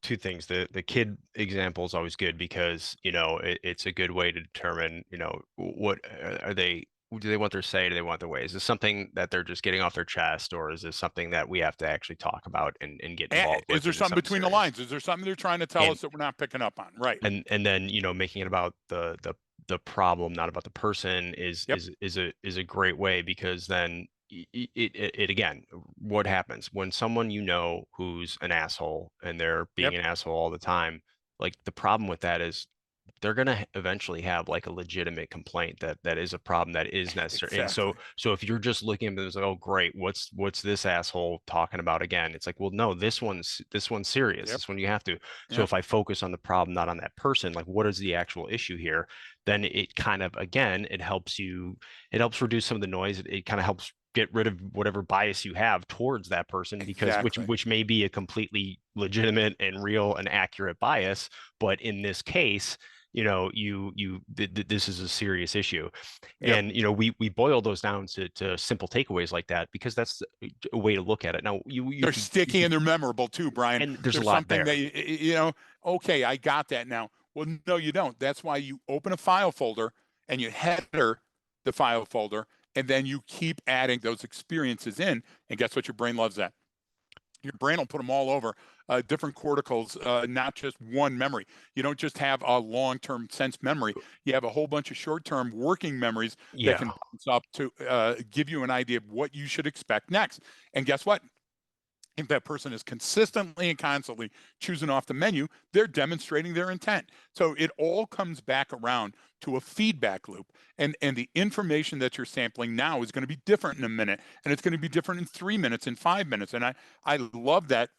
two things. The kid example is always good because, you know, it's a good way to determine, you know, what are they, do they want their say? Do they want their way? Is this something that they're just getting off their chest, or is this something that we have to actually talk about and get involved Is with there into something something between the serious? lines? Is there something they're trying to tell And us that we're not picking up on? Right. and then, you know, making it about the problem, not about the person, Yep. is a great way, because then it again, what happens when someone, you know, who's an asshole and they're being Yep. an asshole all the time, like the problem with that is they're going to eventually have like a legitimate complaint that is a problem that is necessary. And Exactly. so if you're just looking at this like, oh great, what's this asshole talking about again? It's like, well, no, this one's serious. Yep. This one you have to. So Yep. if I focus on the problem, not on that person, like what is the actual issue here, then it kind of, again, it helps reduce some of the noise. It kind of helps get rid of whatever bias you have towards that person, because Exactly. which may be a completely legitimate and real and accurate bias, but in this case, you know, this is a serious issue. Yep. And you know, we boil those down to simple takeaways like that, because that's a way to look at it. Now They're sticky and they're memorable too, Brian. and there's a There's lot something that there. okay, I got that now. Well, no, you don't. That's why you open a file folder and you header the file folder, and then you keep adding those experiences in. And guess what? Your brain loves that. Your brain will put them all over different corticals, not just one memory. You don't just have a long-term sense memory. You have a whole bunch of short-term working memories that Yeah. can bounce up to give you an idea of what you should expect next. And guess what? If that person is consistently and constantly choosing off the menu, they're demonstrating their intent. So it all comes back around to a feedback loop. And the information that you're sampling now is going to be different in a minute, and it's going to be different in 3 minutes, in 5 minutes. And I love that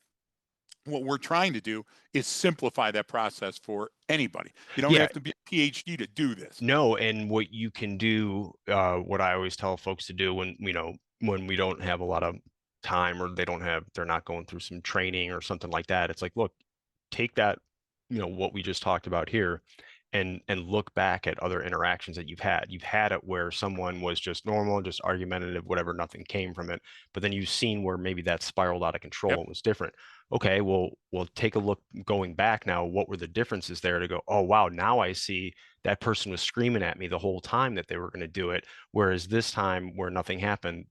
what we're trying to do is simplify that process for anybody. You don't Yeah. have to be a PhD to do this. No, and what you can do, what I always tell folks to do when, you know, when we don't have a lot of time, or they're not going through some training or something like that. It's like, look, take that, you know, what we just talked about here, and look back at other interactions that you've had. You've had it where someone was just normal, just argumentative, whatever, nothing came from it. But then you've seen where maybe that spiraled out of control Yep. and was different. Okay, well, we'll take a look going back now. What were the differences there to go, oh wow, now I see that person was screaming at me the whole time that they were going to do it. Whereas this time where nothing happened,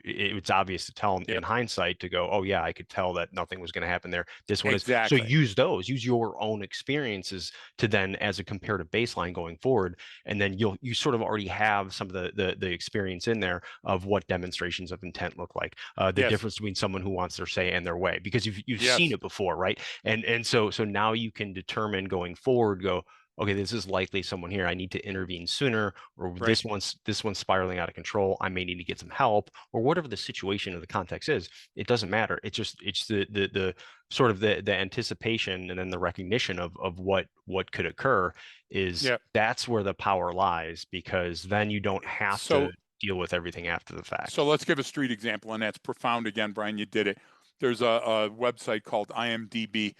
it's obvious to tell in Yep. hindsight to go, oh yeah, I could tell that nothing was going to happen there. This one is. So Exactly. use your own experiences to then as a comparative baseline going forward. And then you sort of already have some of the experience in there of what demonstrations of intent look like, the Yes. difference between someone who wants their say and their way, because you've seen Yes. it before, right? And so now you can determine going forward, go, okay, this is likely someone here. I need to intervene sooner, or Right. this one's spiraling out of control. I may need to get some help, or whatever the situation or the context is. It doesn't matter. It's the sort of the anticipation and then the recognition of what could occur, is Yep. that's where the power lies, because then you don't have to So deal with everything after the So fact. let's give a street example, and that's profound again, Brian. You did it. There's a website called IMDb.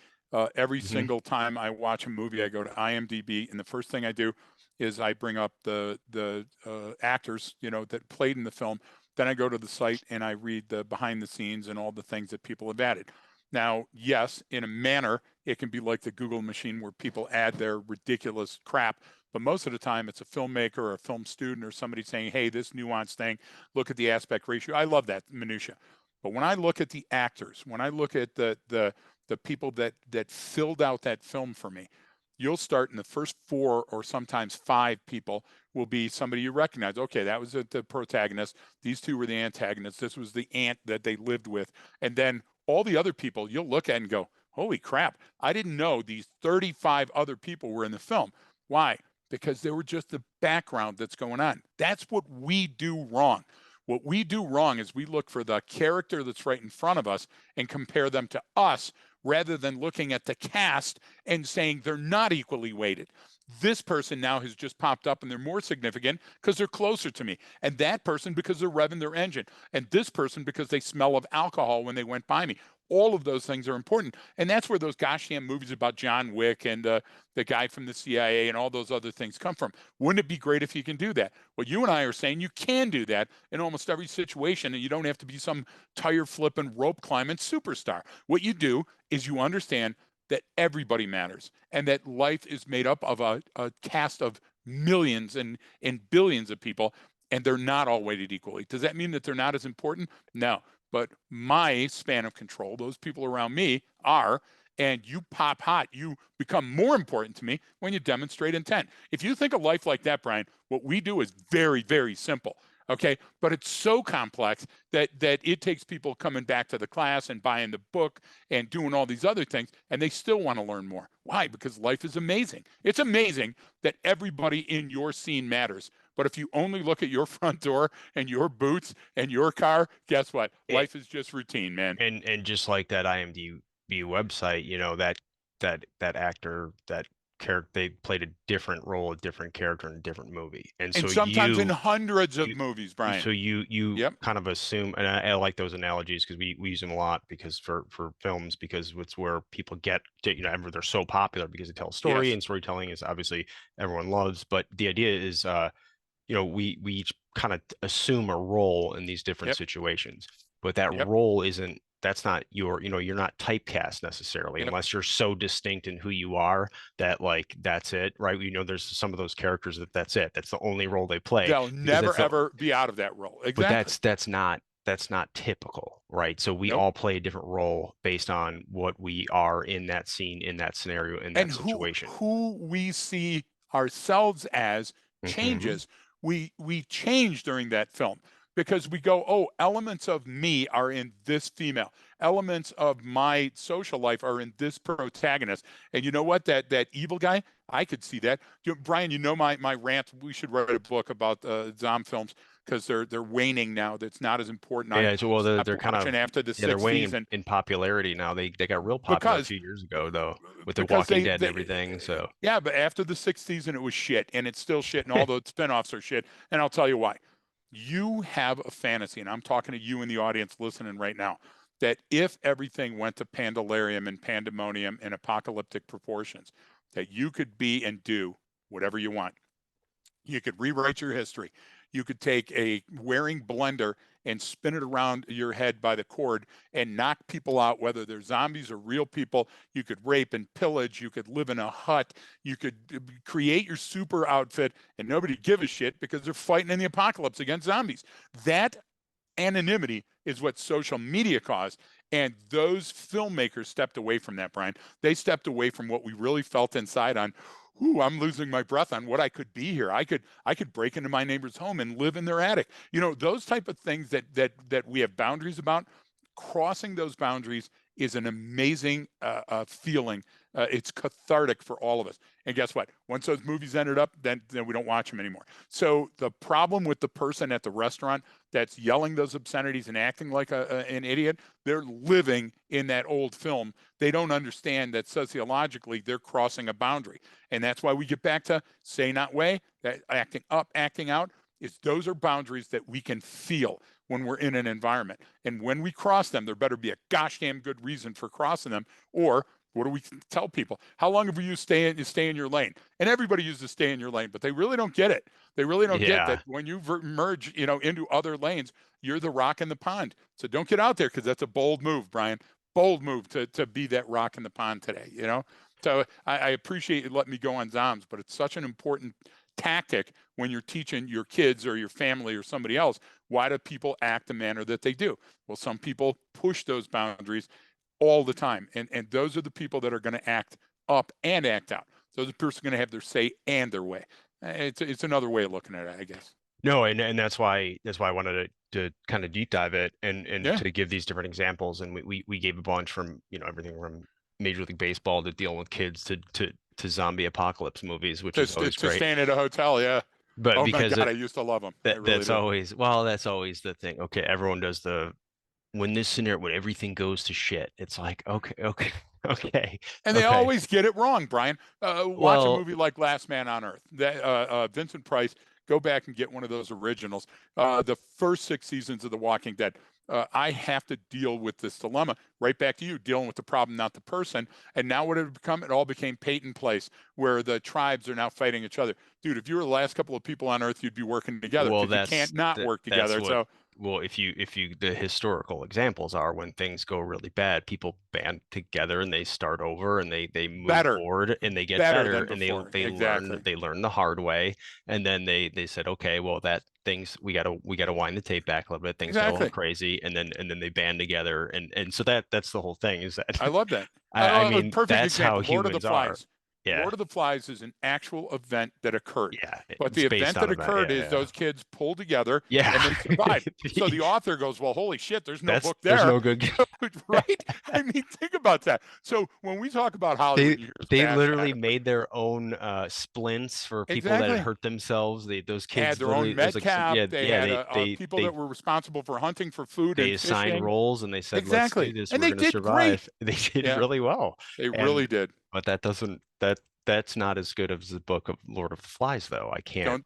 Every Hmm. single time I watch a movie, I go to IMDb, and the first thing I do is I bring up the actors, that played in the film. Then I go to the site and I read the behind the scenes and all the things that people have added. Now, yes, in a manner, it can be like the Google machine where people add their ridiculous crap, but most of the time it's a filmmaker or a film student or somebody saying, "Hey, this nuanced thing, look at the aspect ratio." I love that minutia. But when I look at the actors, when I look at the people that filled out that film for me, you'll start in the first four or sometimes five people will be somebody you recognize. Okay, that was the protagonist. These two were the antagonists. This was the aunt that they lived with. And then all the other people you'll look at and go, holy crap, I didn't know these 35 other people were in the film. Why? Because they were just the background that's going on. That's what we do wrong. What we do wrong is we look for the character that's right in front of us and compare them to us rather than looking at the cast and saying they're not equally weighted. This person now has just popped up and they're more significant because they're closer to me. And that person because they're revving their engine. And this person because they smell of alcohol when they went by me. All of those things are important. And that's where those gosh damn movies about John Wick and the guy from the CIA and all those other things come from. Wouldn't it be great if you can do that? Well, you and I are saying you can do that in almost every situation, and you don't have to be some tire flipping, rope climbing superstar. What you do is you understand that everybody matters and that life is made up of a cast of millions and billions of people, and they're not all weighted equally. Does that mean that they're not as important? No. But my span of control, those people around me are, and you pop hot. You become more important to me when you demonstrate intent. If you think of life like that, Brian, what we do is very, very simple. Okay, but it's so complex that it takes people coming back to the class and buying the book and doing all these other things, and they still want to learn more. Why? Because life is amazing. It's amazing that everybody in your scene matters. But if you only look at your front door and your boots and your car, guess what? It, Life is just routine, man. and just like that IMDb website, that actor, that character, they played a different role, a different character in a different movie. And And so sometimes in you hundreds of you movies, Brian. you Yep. kind of assume, and I like those analogies because we use them a lot because for films, because it's where people get to, they're so popular because they tell a story, Yes. and storytelling is obviously everyone loves. But the idea is we each kind of assume a role in these different Yep. situations, but that Yep. role isn't, that's not you're not typecast necessarily Yep. unless you're so distinct in who you are that like that's it, right? There's some of those characters that's it. That's the only role they play They'll because never ever be out of that role. but Exactly. that's not typical, right? So we Nope. all play a different role based on what we are in that scene, in that scenario, in And that situation. who we see ourselves as Hmm. changes. We change during that film because we go, oh, elements of me are in this female. Elements of my social life are in this protagonist. And you know what? That evil guy, I could see that. Brian, you know my rant. We should write a book about zombie films because they're waning now. That's not as important. I Yeah, so well stopped they're kind watching of, after the yeah, they're waning 60s, and in popularity now. They got real popular a because few years ago though with The because Walking they Dead and they everything. So yeah, but after the sixth season it was shit, and it's still shit, and all the spinoffs are shit. And I'll tell you why. You have a fantasy, and I'm talking to you in the audience listening right now, that if everything went to pandalarium and pandemonium and apocalyptic proportions, that you could be and do whatever you want. You could rewrite your history. You could take a wearing blender and spin it around your head by the cord and knock people out, whether they're zombies or real people. You could rape and pillage. You could live in a hut. You could create your super outfit and nobody give a shit because they're fighting in the apocalypse against zombies. That anonymity is what social media caused. And those filmmakers stepped away from that, Brian. They stepped away from what we really felt inside on, ooh, I'm losing my breath on what I could be here. I could break into my neighbor's home and live in their attic. Those type of things that we have boundaries about. Crossing those boundaries is an amazing feeling. It's cathartic for all of us. And guess what? Once those movies ended up, then we don't watch them anymore. So the problem with the person at the restaurant that's yelling those obscenities and acting like an idiot, they're living in that old film. They don't understand that sociologically they're crossing a boundary. And that's why we get back to say not way, that acting up, acting out, is those are boundaries that we can feel when we're in an environment. And when we cross them, there better be a gosh damn good reason for crossing them. Or what do we tell people? How long have you stay in your lane? And everybody uses stay in your lane, but they really don't get it. They really don't get that yeah. when you merge, into other lanes, you're the rock in the pond. So don't get out there because that's a bold move, Brian. Bold move to be that rock in the pond today. So I appreciate you letting me go on Zoms, but it's such an important tactic when you're teaching your kids or your family or somebody else. Why do people act the manner that they do? Well, some people push those boundaries all the time, and those are the people that are going to act up and act out. Those are the people going to have their say and their way. It's another way of looking at it, I guess. No, and that's why I wanted to kind of deep dive it and Yeah, to give these different examples. And we gave a bunch from, everything from Major League Baseball to dealing with kids to zombie apocalypse movies, which is always to great. staying at a hotel. Yeah. But Oh my because God, I used to love them. I really that's did. always, well, that's always the thing. Okay, everyone does the, when this scenario, when everything goes to shit, it's like, okay, okay, okay, And they okay. always get it wrong, Brian. Watch a Well, movie like Last Man on Earth. That Vincent Price. Go back and get one of those originals. The first six seasons of The Walking Dead. I have to deal with this dilemma. Right back to you, dealing with the problem, not the person. And now what did it become? It all became Peyton Place, where the tribes are now fighting each other. Dude, if you were the last couple of people on Earth, you'd be working together well, because you can't not work that's together. what So well, the historical examples are when things go really bad, people band together and they start over and they move Better, forward and they get better better than and before. learn Exactly. the hard way. And then they said, okay, well, that things we gotta wind the tape back a little bit. Things got a little Exactly. crazy, and then they band together, and so that's the whole thing is that I love that. I A mean perfect that's how example, Lord of the humans are. Flies. Yeah, Lord of the Flies is an actual event that occurred. yeah, But it's the based event on that a that. occurred Yeah, is yeah, those kids pulled together and they yeah. survived. So the author goes, well, holy shit, there's no That's book there's there. no good. So, right? I mean, think about that. So when we talk about Hollywood, They and you hear us they bash on literally it, but made their own splints for people that had exactly. hurt themselves. Those Had kids their own literally, there's med like some, cap. yeah, They yeah, had people that were responsible for hunting for food they and assigned fishing. roles and they said, let's do Exactly. this. And We're they gonna did great. survive. They did Yeah, really well. they And really did. but that's not as good as the book of Lord of the Flies, though. I Don't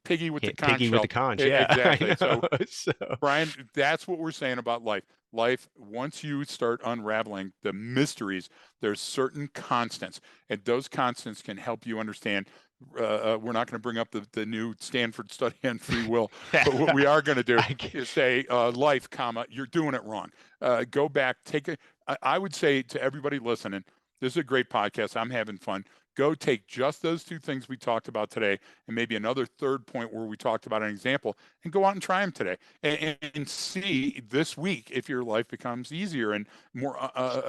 piggy with the can't conch piggy with the shell. conch. Yeah, I Exactly. know. So So Brian, that's what we're saying about life. Life, once you start unraveling the mysteries, there's certain constants, and those constants can help you understand. We're not going to bring up the new Stanford study on free will, yeah, but what we are going to do I get, is say, life, comma, you're doing it wrong. Go back, take it. I would say to everybody listening, this is a great podcast. I'm having fun. Go take just those two things we talked about today, and maybe another third point where we talked about an example, and go out and try them today and see this week if your life becomes easier and more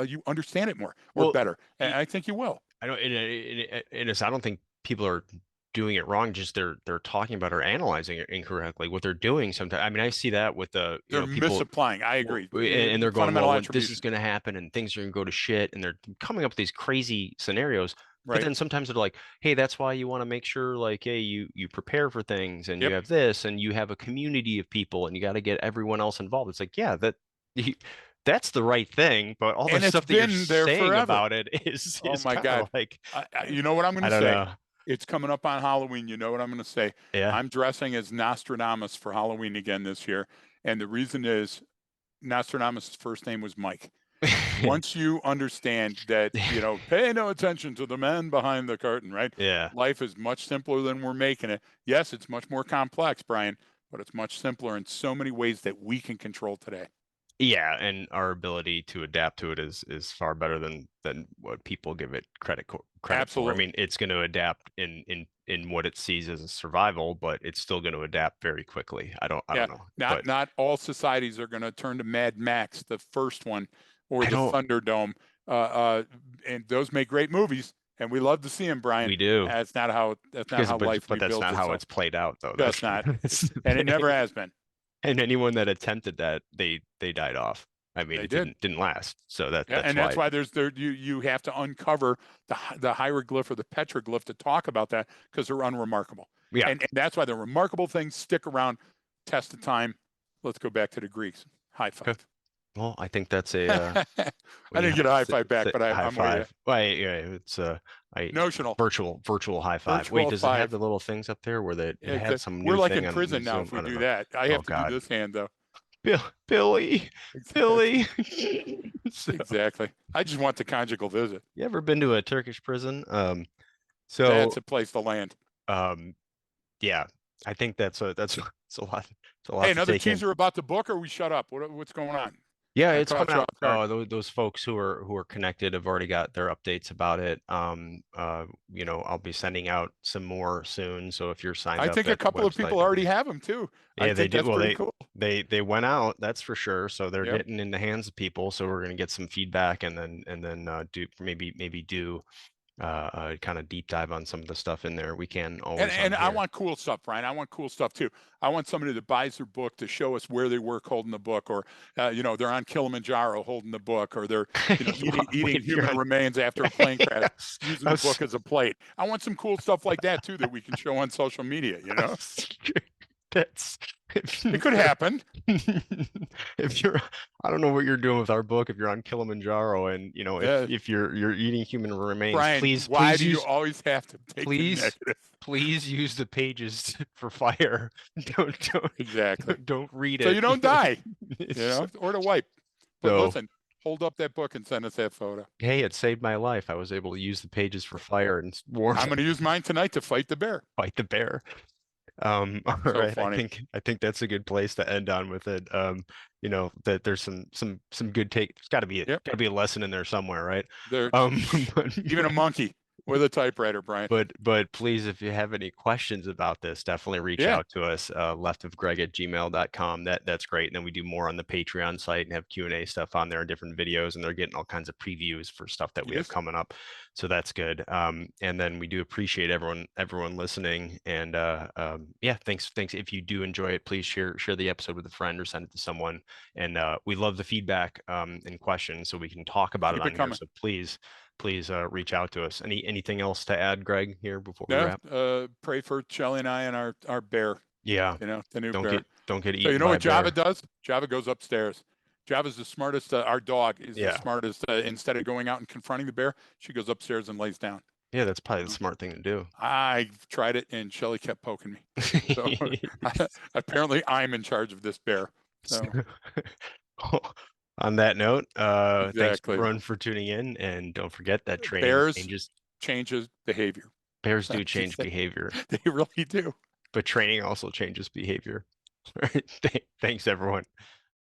you understand it more or well. better, and I think you will. I don't I don't think people are doing it wrong, just they're talking about or analyzing it incorrectly. What they're doing sometimes, I mean, I see that with the, They're people, misapplying. I well, agree. and they're going, well, Fundamental when this is attribution. going to happen and things are going to go to shit, and they're coming up with these crazy scenarios. But Right. then sometimes they're like, hey, that's why you want to make sure, like, hey, you prepare for things and you Yep. have this and you have a community of people and you got to get everyone else involved. It's like, yeah, that's the right thing, but all the And it's stuff that you're been there saying forever. about it is Oh my kind of God. like, You know what I'm going I to don't say? know. It's coming up on Halloween. You know what I'm going to say? Yeah. I'm dressing as Nostradamus for Halloween again this year. And the reason is Nostradamus' first name was Mike. Once you understand that, pay no attention to the man behind the curtain, right? Yeah. Life is much simpler than we're making it. Yes, it's much more complex, Brian, but it's much simpler in so many ways that we can control today. Yeah, and our ability to adapt to it is far better than what people give it credit for. I Absolutely. mean, it's going to adapt in what it sees as a survival, but it's still going to adapt very quickly. I Yeah. don't know, Not but not all societies are going to turn to Mad Max, the first one, or I the don't. Thunderdome. Uh, uh, and those make great movies, and we love to see them, Brian. We do That's not how life but that's rebuilds not how itself. it's played out, though. Just That's not. that's the And it never thing. has been. And anyone that attempted that, they died off. I mean, They it did. didn't last. So Yeah, that's and that's why. why you have to uncover the hieroglyph or the petroglyph to talk about that because they're unremarkable, Yeah. and that's why the remarkable things stick around, test of time. Let's go back to the Greeks. High Okay. five. Well, I think that's a I when you didn't get a high sit, five back, sit but high I'm with you. five. Well, yeah, it's I Notional, virtual high five. Wait, virtual does it have five. the little things up there where it had some We're new like thing in on prison the now if Zoom? we I don't do know. that. I Oh have to do God, this hand though. Billy, Exactly. Billy. So, Exactly. I just want the conjugal visit. you ever been to a Turkish prison? That's So a place to land. um, yeah, I think that's it's a lot. It's a Hey, lot to another take in. teaser about the book, or we shut up? What's going on? Yeah, I it's caught coming you out. off guard. Those folks who are connected have already got their updates about it. I'll be sending out some more soon. So if you're signed I up think a at the couple of website, people you'll already be. have them too. I Yeah, they think do. that's Well, pretty cool. they went out, that's for sure. So they're Yep. getting in the hands of people. So we're gonna get some feedback and then do maybe do kind of deep dive on some of the stuff in there. We can And always on and I here. want cool stuff, Brian. I want cool stuff too. I want somebody that buys their book to show us where they work holding the book, or they're on Kilimanjaro holding the book, or they're eating Wait, eating if you're human on, remains after a plane crash yes, using the book as a plate. I want some cool stuff like that too that we can show on social media. that's if, It could happen. if you're I don't know what you're doing with our book if you're on Kilimanjaro and Uh, if you're eating human remains, Brian, why do you use always have to take the please negative? please use the pages for fire. Don't don't Exactly. don't read So it. you don't die, It's, or to wipe. But so listen, hold up that book and send us that photo. hey, it saved my life. I was able to use the pages for fire and warn I'm going to use mine tonight to fight the bear. fight the bear. All So right. funny. I think that's a good place to end on with it. That there's some good take. There's Yep. got to be a lesson in there somewhere, right? There, But even a monkey with a typewriter, Brian. but please, if you have any questions about this, definitely reach Yeah. out to us, leftofgreg@gmail.com. That's great. And then we do more on the Patreon site and have Q&A stuff on there and different videos, and they're getting all kinds of previews for stuff that we have Yes. coming up. So that's good. And then we do appreciate everyone listening. And yeah, thanks. If you do enjoy it, please share the episode with a friend or send it to someone. And we love the feedback and questions so we can talk about it Keep it on here. coming. So please reach out to us. Anything else to add, Greg, here before we Yeah. wrap? Pray for Shelly and I and our bear, Yeah, the new bear. don't get So you eaten know by a what Java bear. does? Java goes upstairs. Java's the smartest. Our dog is the Yeah, smartest. Instead of going out and confronting the bear, she goes upstairs and lays down. yeah, that's probably the Uh, smart thing to do. I tried it, and Shelly kept poking me. So apparently, I'm in charge of this bear. So On that note, thanks exactly, everyone for tuning in, and don't forget that training bears changes. changes behavior. Bears do That's the change thing. behavior, They really do. but training also changes behavior. All right, thanks everyone.